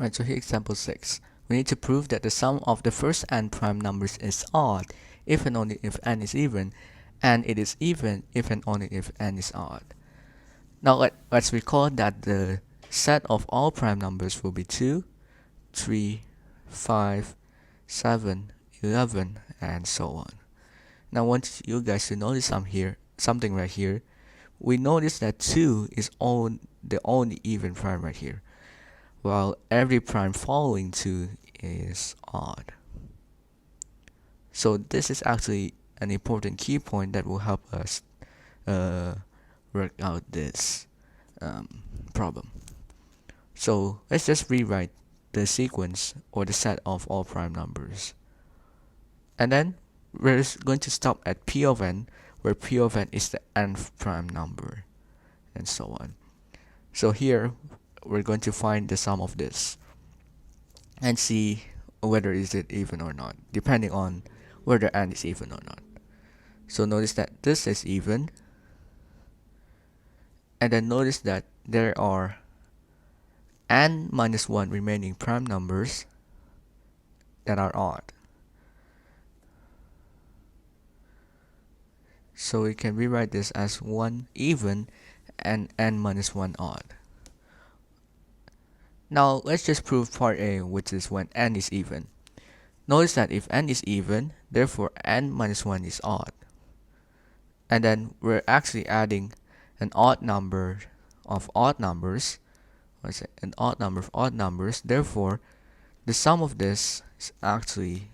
Right, so here example 6. We need to prove that the sum of the first n prime numbers is odd if and only if n is even, and it is even if and only if n is odd. Now let's recall that the set of all prime numbers will be 2, 3, 5, 7, 11, and so on. Now I want you guys to notice something right here. We notice that 2 is the only even prime right here, while every prime following 2 is odd. So this is actually an important key point that will help us work out this problem. So let's just rewrite the sequence or the set of all prime numbers. And then we're going to stop at P of n, where P of n is the nth prime number, and so on. So here we're going to find the sum of this and see whether is it even or not, depending on whether n is even or not. So notice that this is even, and then notice that there are n minus 1 remaining prime numbers that are odd. So we can rewrite this as 1 even and n minus 1 odd. Now let's just prove part A, which is when n is even. Notice that if n is even, therefore n minus 1 is odd. And then we're actually adding an odd number of odd numbers, an odd number of odd numbers, therefore the sum of this is actually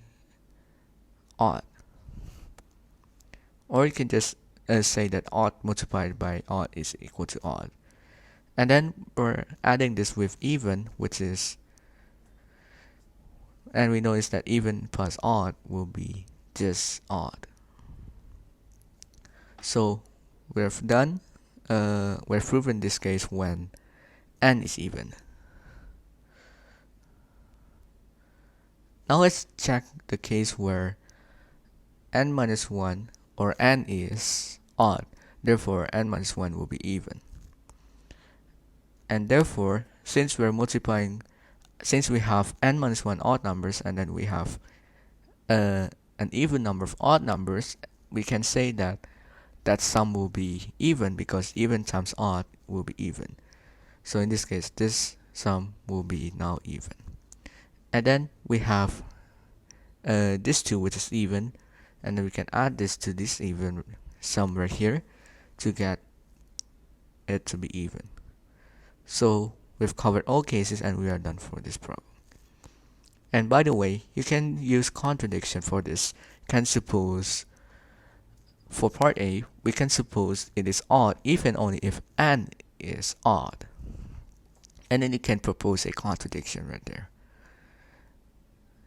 odd. Or you can just say that odd multiplied by odd is equal to odd. And then we're adding this with even, which is, and we notice that even plus odd will be just odd. So we've done, we've proven this case when n is even. Now let's check the case where n minus 1 or n is odd, therefore n minus 1 will be even. And therefore, since we have n minus 1 odd numbers and then we have an even number of odd numbers, we can say that that sum will be even because even times odd will be even. So in this case, this sum will be now even. And then we have this 2, which is even, and then we can add this to this even sum right here to get it to be even. So we've covered all cases and we are done for this problem. And by the way, you can use contradiction for this. You can suppose, for part A, we can suppose it is odd if and only if n is odd. And then you can propose a contradiction right there.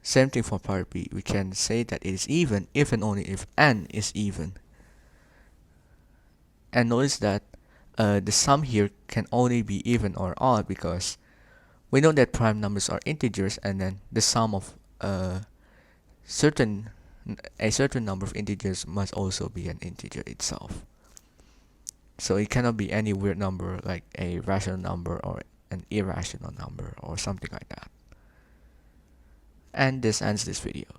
Same thing for part B. We can say that it is even if and only if n is even. And notice that the sum here can only be even or odd because we know that prime numbers are integers, and then the sum of a certain number of integers must also be an integer itself. So it cannot be any weird number like a rational number or an irrational number or something like that. And this ends this video.